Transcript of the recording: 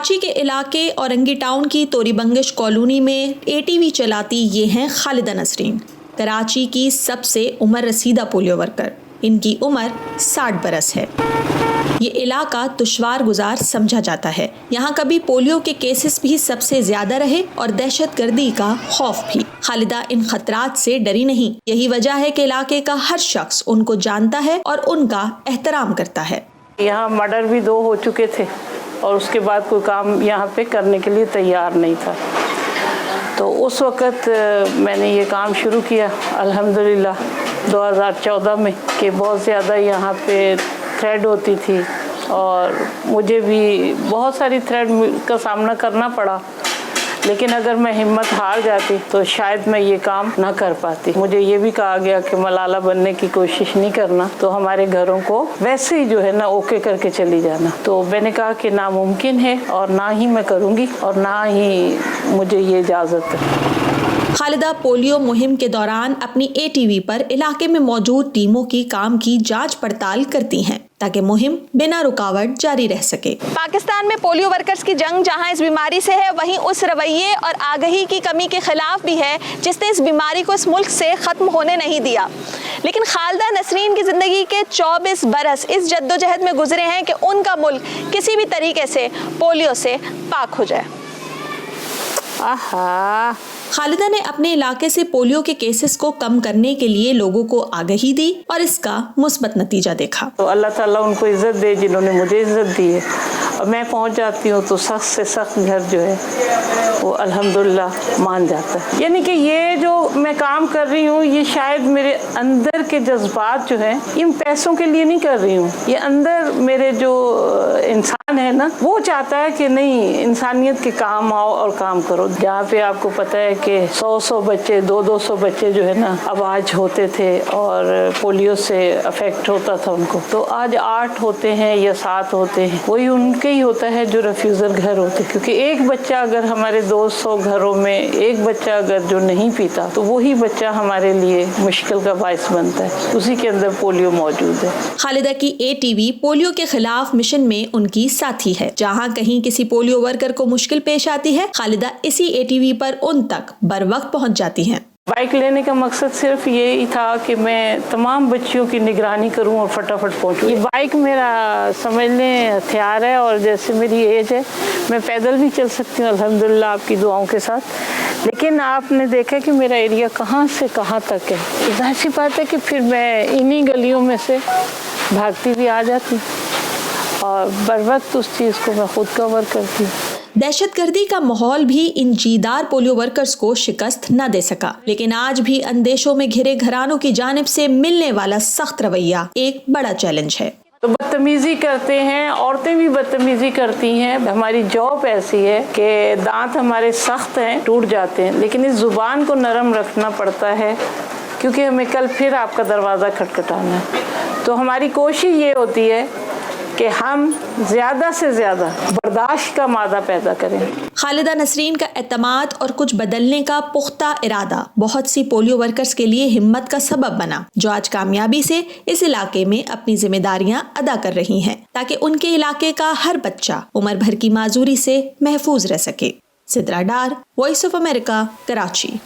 کراچی کے علاقے اورنگی ٹاؤن کی توری بنگش کالونی میں ATV چلاتی یہ ہیں خالدہ نسرین، کراچی کی سب سے عمر رسیدہ پولیو ورکر۔ ان کی عمر 60 برس ہے۔ یہ علاقہ دشوار گزار سمجھا جاتا ہے۔ یہاں کبھی پولیو کے کیسز بھی سب سے زیادہ رہے اور دہشت گردی کا خوف بھی۔ خالدہ ان خطرات سے ڈری نہیں، یہی وجہ ہے کہ علاقے کا ہر شخص ان کو جانتا ہے اور ان کا احترام کرتا ہے۔ یہاں مرڈر بھی 2 ہو چکے تھے اور اس کے بعد کوئی کام یہاں پہ کرنے کے لیے تیار نہیں تھا، تو اس وقت میں نے یہ کام شروع کیا الحمدللہ 2014 میں، کہ بہت زیادہ یہاں پہ تھریڈ ہوتی تھی اور مجھے بھی بہت ساری تھریڈ کا سامنا کرنا پڑا، لیکن اگر میں ہمت ہار جاتی تو شاید میں یہ کام نہ کر پاتی۔ مجھے یہ بھی کہا گیا کہ ملالہ بننے کی کوشش نہیں کرنا، تو ہمارے گھروں کو ویسے ہی جو ہے نا اوکے کر کے چلی جانا۔ تو میں نے کہا کہ ناممکن ہے اور نہ ہی میں کروں گی اور نہ ہی مجھے یہ اجازت ہے۔ خالدہ پولیو مہم کے دوران اپنی ATV پر علاقے میں موجود ٹیموں کی کام کی جانچ پڑتال کرتی ہیں تاکہ مہم بنا رکاوٹ جاری رہ سکے۔ پاکستان میں پولیو ورکرز کی جنگ جہاں اس بیماری سے ہے، وہیں اس رویے اور آگہی کی کمی کے خلاف بھی ہے جس نے اس بیماری کو اس ملک سے ختم ہونے نہیں دیا۔ لیکن خالدہ نسرین کی زندگی کے 24 برس اس جدوجہد میں گزرے ہیں کہ ان کا ملک کسی بھی طریقے سے پولیو سے پاک ہو جائے۔ خالدہ نے اپنے علاقے سے پولیو کے کیسز کو کم کرنے کے لیے لوگوں کو آگہی دی اور اس کا مثبت نتیجہ دیکھا۔ تو اللہ تعالیٰ ان کو عزت دے جنہوں نے مجھے عزت دی ہے، اور میں پہنچ جاتی ہوں تو سخت سے سخت گھر جو ہے وہ الحمدللہ مان جاتا ہے۔ یعنی کہ یہ جو میں کام کر رہی ہوں، یہ شاید میرے اندر کے جذبات جو ہیں ان پیسوں کے لیے نہیں کر رہی ہوں، یہ اندر میرے جو انسان ہے نا وہ چاہتا ہے کہ نہیں انسانیت کے کام آؤ اور کام کرو۔ جہاں پہ آپ کو پتہ ہے کہ 100 بچے 200 بچے جو ہے نا آواز ہوتے تھے اور پولیو سے افیکٹ ہوتا تھا ان کو، تو آج 8 ہوتے ہیں یا 7 ہوتے ہیں، وہی ان کے ہی ہوتا ہے جو ریفیوزل گھر ہوتے، کیونکہ ایک بچہ اگر ہمارے 200 گھروں میں ایک بچہ اگر جو نہیں پیتا تو وہی بچہ ہمارے لیے مشکل کا باعث بنتا ہے، اسی کے اندر پولیو موجود ہے۔ خالدہ کی ATV پولیو کے خلاف مشن میں ان کی ساتھی ہے۔ جہاں کہیں کسی پولیو ورکر کو مشکل پیش آتی ہے، خالدہ اسی ATV پر ان تک بر وقت پہنچ جاتی ہیں۔ بائک لینے کا مقصد صرف یہی تھا کہ میں تمام بچیوں کی نگرانی کروں اور فٹافٹ پہنچوں۔ یہ بائک میرا سمجھ لیں ہتھیار ہے، اور جیسے میری ایج ہے میں پیدل بھی چل سکتی ہوں الحمدللہ آپ کی دعاؤں کے ساتھ، لیکن آپ نے دیکھا کہ میرا ایریا کہاں سے کہاں تک ہے، ظاہر سی بات ہے کہ پھر میں انہی گلیوں میں سے بھاگتی بھی آ جاتی اور بر وقت اس چیز کو میں خود کور کرتی ہوں۔ دہشت گردی کا ماحول بھی ان جیدار پولیو ورکرز کو شکست نہ دے سکا، لیکن آج بھی اندیشوں میں گھرے گھرانوں کی جانب سے ملنے والا سخت رویہ ایک بڑا چیلنج ہے۔ تو بدتمیزی کرتے ہیں، عورتیں بھی بدتمیزی کرتی ہیں۔ ہماری جاب ایسی ہے کہ دانت ہمارے سخت ہیں، ٹوٹ جاتے ہیں، لیکن اس زبان کو نرم رکھنا پڑتا ہے کیونکہ ہمیں کل پھر آپ کا دروازہ کھٹکھٹانا ہے۔ تو ہماری کوشش یہ ہوتی ہے کہ ہم زیادہ سے زیادہ برداشت کا مادہ پیدا کریں۔ خالدہ نسرین کا اعتماد اور کچھ بدلنے کا پختہ ارادہ بہت سی پولیو ورکرز کے لیے ہمت کا سبب بنا، جو آج کامیابی سے اس علاقے میں اپنی ذمہ داریاں ادا کر رہی ہیں تاکہ ان کے علاقے کا ہر بچہ عمر بھر کی معذوری سے محفوظ رہ سکے۔ Sidra Dar, voice of America, Karachi.